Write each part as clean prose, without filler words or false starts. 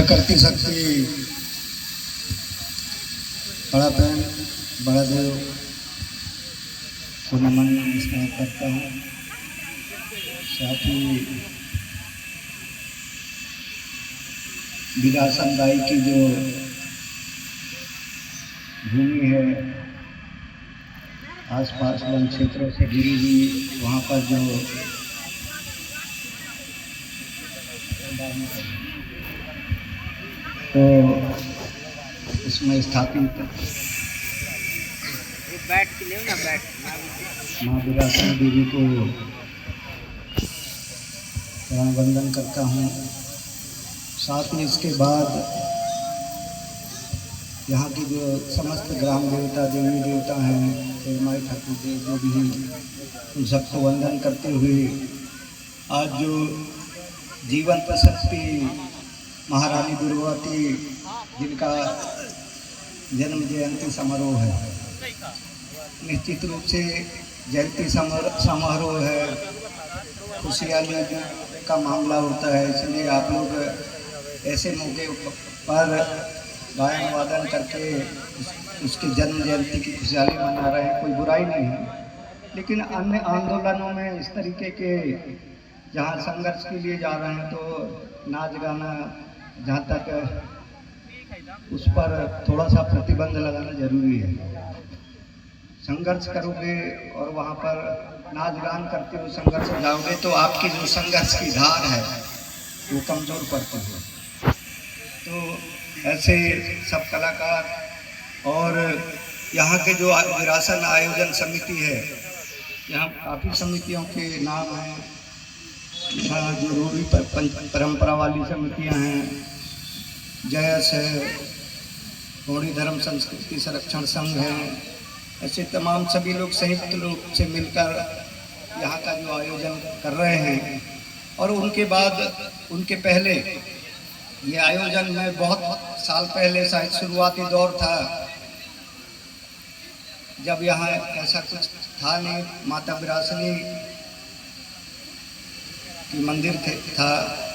प्रकृति शक्ति बड़ा प्रेम बड़ा देव को नमन नमस्कार करता हूँ। साथ ही विरासन दाई की जो भूमि है आसपास वन क्षेत्रों से घिरी हुई, वहाँ पर जो तो इसमें स्थापित माँ विरासन देवी को प्रणाम वंदन करता हूँ। साथ में इसके बाद यहाँ की जो समस्त ग्राम देवता देवी देवता हैं, माई ठाकुर देव जो भी उन सबको वंदन करते हुए आज जो जीवन प्रशक्ति महारानी दुर्गावती जिनका जन्म जयंती समारोह है, निश्चित रूप से जयंती समारोह है, खुशहाली का मामला होता है, इसलिए आप लोग ऐसे मौके पर गायन वादन करके उसके जन्म जयंती की खुशहाली मना रहे हैं, कोई बुराई नहीं है। लेकिन अन्य आंदोलनों में इस तरीके के जहाँ संघर्ष के लिए जा रहे हैं तो नाच गाना जहाँ तक उस पर थोड़ा सा प्रतिबंध लगाना जरूरी है। संघर्ष करोगे और वहाँ पर नाच गान करते हुए संघर्ष जाओगे तो आपकी जो संघर्ष की धार है वो कमज़ोर पड़ती है। तो ऐसे सब कलाकार और यहाँ के जो विरासन आयोजन समिति है, यहाँ काफ़ी समितियों के नाम हैं, यहाँ जो रूढ़ी परंपरा वाली समितियाँ हैं, जयस है, गौड़ी धर्म संस्कृति संरक्षण संघ है, ऐसे तमाम सभी लोग संयुक्त रूप से मिलकर यहाँ का जो आयोजन कर रहे हैं। और उनके बाद उनके पहले ये आयोजन में बहुत साल पहले शायद शुरुआती दौर था जब यहाँ ऐसा कुछ था नहीं, माता विरासनी की मंदिर था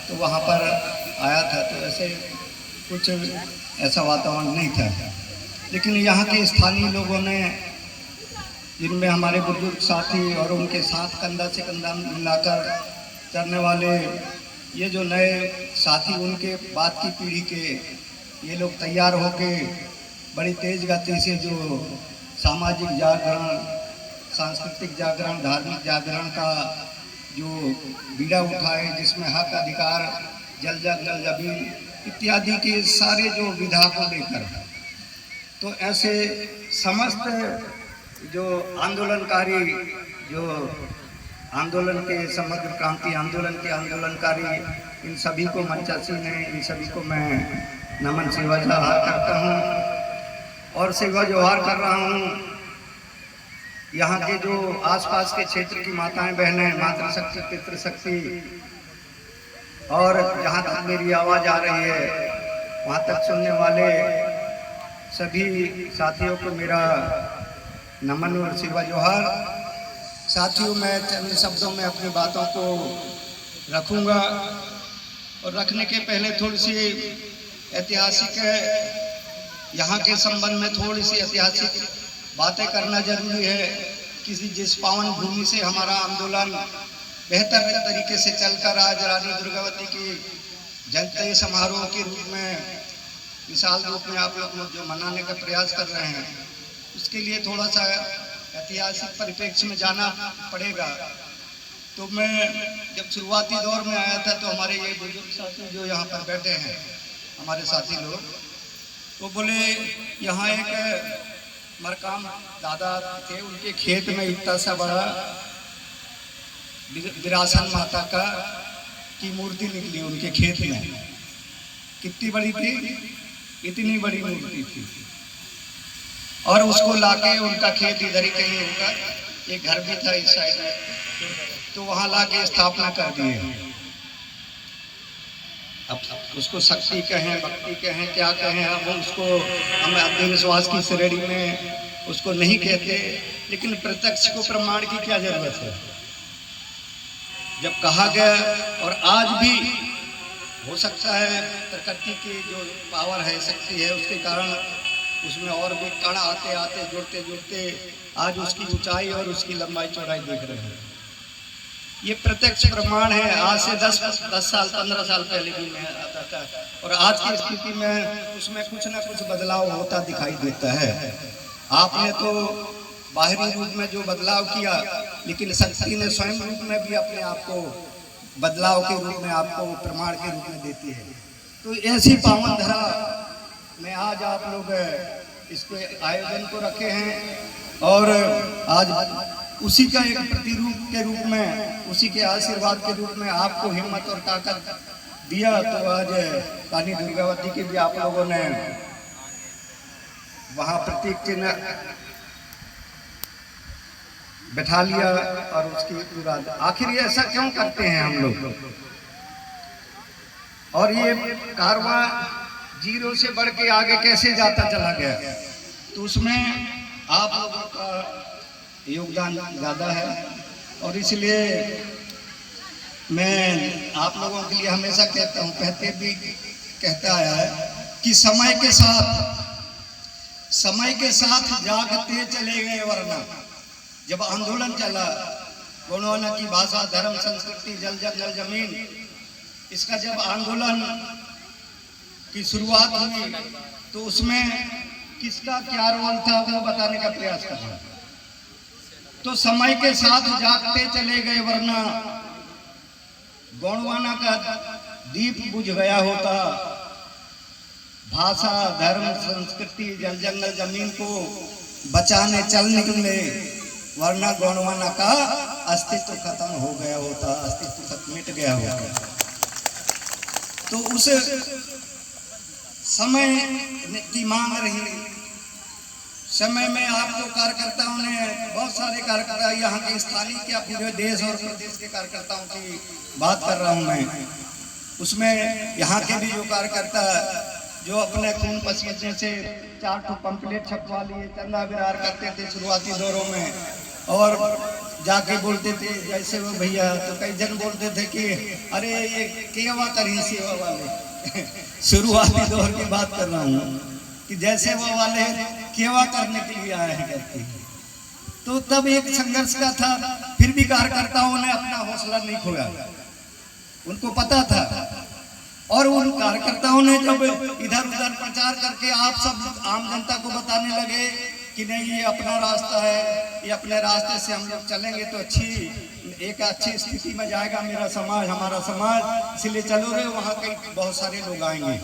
तो वहाँ पर आया था, तो ऐसे कुछ ऐसा वातावरण नहीं था। लेकिन यहाँ के स्थानीय लोगों ने, जिनमें हमारे बुजुर्ग साथी और उनके साथ कंधा से कंधा मिलाकर चलने वाले ये जो नए साथी, उनके बाद की पीढ़ी के ये लोग तैयार होके बड़ी तेज गति से जो सामाजिक जागरण, सांस्कृतिक जागरण, धार्मिक जागरण का जो बीड़ा उठाए, जिसमें हक अधिकार, जल जमीन इत्यादि के सारे जो विधा को लेकर, तो ऐसे समस्त जो आंदोलनकारी, जो आंदोलन के समग्र क्रांति आंदोलन के आंदोलनकारी, इन सभी को मंचासी ने, इन सभी को मैं नमन सेवा जोहार करता हूँ और सेवा जोहार कर रहा हूँ। यहाँ के जो आसपास के क्षेत्र की माताएं बहनें, मातृशक्ति पितृशक्ति, और जहाँ तक मेरी आवाज़ आ रही है वहाँ तक सुनने वाले सभी साथियों को मेरा नमन और सेवा जोहार। साथियों, मैं चंद शब्दों में अपनी बातों को रखूँगा और रखने के पहले थोड़ी सी ऐतिहासिक यहाँ के संबंध में थोड़ी सी ऐतिहासिक बातें करना जरूरी है। जिस पावन भूमि से हमारा आंदोलन बेहतर तरीके से चलकर आज रानी दुर्गावती की जयंती समारोह के रूप में, विशाल रूप में आप लोग जो मनाने का प्रयास कर रहे हैं, उसके लिए थोड़ा सा ऐतिहासिक परिप्रेक्ष्य में जाना पड़ेगा। तो मैं जब शुरुआती दौर में आया था तो हमारे ये बुजुर्ग साथी जो यहाँ पर बैठे हैं, हमारे साथी लोग, तो बोले यहाँ एक मरकाम दादा थे, उनके खेत में इतना सा बड़ा विरासन माता का की मूर्ति निकली उनके खेत में। कितनी बड़ी थी? इतनी बड़ी मूर्ति थी। और उसको लाके, उनका खेत इधर ही कहीं होगा, एक घर भी था इस साइड में, तो वहां लाके स्थापना कर दिए। अब उसको शक्ति कहें, भक्ति कहें, क्या कहें, हम अंधविश्वास की श्रेणी में उसको नहीं कहते, लेकिन प्रत्यक्ष को प्रमाण की क्या जरूरत है। जब कहा गया और आज भी हो सकता है प्रकृति की जो पावर है, शक्ति है, उसके कारण उसमें और भी कण आते आते जुड़ते जुड़ते आज उसकी ऊंचाई और उसकी लंबाई चौड़ाई देख रहे हैं। ये प्रत्यक्ष प्रमाण है। आज से 10 साल 15 साल पहले भी मैं आता था और आज की स्थिति में उसमें कुछ ना कुछ बदलाव होता दिखाई देता है। आपने तो बाहरी रूप में जो बदलाव किया, लेकिन शक्ति ने स्वयं रूप में भी अपने आप को बदलाव के रूप में आपको प्रमाण के रूप में देती है। तो ऐसी पावन धरा में आज आप लोग इसके आयोजन को रखे हैं और आज उसी का एक प्रतिरूप के रूप में, उसी के आशीर्वाद के रूप में आपको हिम्मत और ताकत दिया। तो आज रानी दुर्गावती की भी आप लोगों ने वहां प्रतीक चिन्ह बैठा लिया और उसकी पूरा। आखिर ये ऐसा क्यों करते हैं हम लोग? और ये कारवां जीरो से बढ़ के आगे कैसे जाता चला गया? तो उसमें आप लोगों का योगदान ज़्यादा है और इसलिए मैं आप लोगों के लिए हमेशा कहता हूँ, कहता आया है कि समय के साथ जागते चले गए, वरना जब आंदोलन चला गोंडवाना की भाषा, धर्म, संस्कृति, जल जंगल जमीन, इसका जब आंदोलन की शुरुआत हुई तो उसमें किसका क्या रोल था वो बताने का प्रयास कर रहा। तो समय के साथ जागते चले गए, वरना गोंडवाना का दीप बुझ गया होता। भाषा, धर्म, संस्कृति, जल जंगल जमीन को बचाने चल निकले, वरना गोंडवाना का अस्तित्व खत्म हो गया होता, अस्तित्व मिट गया होता। तो उस समय की मांग रही। समय में आप जो कार्यकर्ताओं ने, बहुत सारे कार्यकर्ता यहाँ के स्थानीय क्या पूरे देश और प्रदेश के कार्यकर्ताओं की बात कर रहा हूँ मैं, उसमें यहाँ के भी जो कार्यकर्ता जो अपने खून पसीने से 4 ठो पंपलेट छपवा लिए, चंदा विरार करते थे शुरुआती दौरों में और जाके बोलते थे जैसे वो भैया, तो कई जन बोलते थे कि अरे ये केवा करी सेवा वाले शुरुआती दौर की बात कर रहा हूँ कि जैसे वो वाले केवा करने के लिए आए हैं कहते हैं। तो तब एक संघर्ष का था, फिर भी कार्यकर्ताओं ने अपना हौसला नहीं खोया, उनको पता था। और उन कार्यकर्ताओं ने जब इधर उधर प्रचार करके आप सब आम जनता को बताने लगे कि नहीं ये अपना रास्ता है, ये अपने रास्ते से हम लोग चलेंगे तो एक अच्छी स्थिति में जाएगा मेरा समाज, हमारा समाज, इसलिए चलो रे वहाँ कई बहुत सारे लोग आएंगे,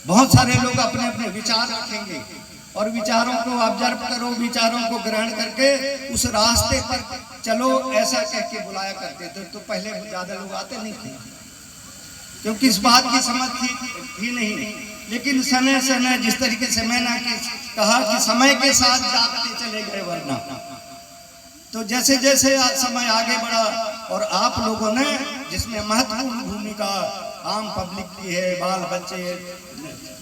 बहुत सारे लोग अपने अपने विचार रखेंगे और विचारों को ऑब्जर्व करो, विचारों को ग्रहण करके उस रास्ते पर चलो, ऐसा कह के बुलाया करते थे। तो पहले ज्यादा लोग आते नहीं थे क्योंकि इस बात की समझ थी नहीं। लेकिन समय जिस तरीके से मैंने कहा कि समय के साथ जागते चले गए, वरना तो जैसे जैसे समय आगे बढ़ा और आप लोगों ने जिसमें महत्वपूर्ण भूमिका आम पब्लिक की है, बाल बच्चे,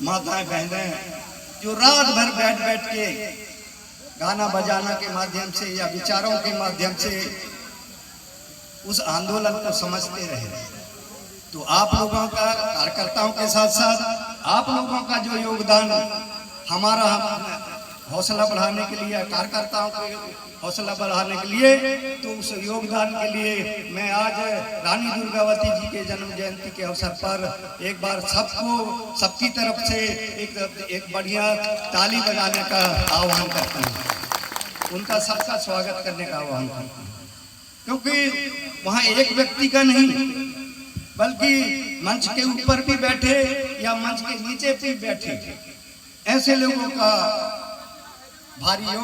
माताएं बहनें, जो रात भर बैठ के गाना बजाना के माध्यम से या विचारों के माध्यम से उस आंदोलन को समझते रहे। तो आप लोगों का, कार्यकर्ताओं के साथ साथ आप लोगों का जो योगदान हमारा हौसला बढ़ाने के लिए, कार्यकर्ताओं के हौसला बढ़ाने के लिए, तो उस योगदान के लिए मैं आज रानी दुर्गावती जी के जन्म जयंती के अवसर पर एक बार सबको, सबकी तरफ से एक बढ़िया ताली बजाने का आह्वान करता हूँ, उनका सबका स्वागत करने का आह्वान करता हूँ। क्योंकि वहाँ एक व्यक्ति का नहीं, बल्कि मंच के ऊपर भी बैठे या मंच के नीचे भी बैठे, ऐसे लोगों का भारी योग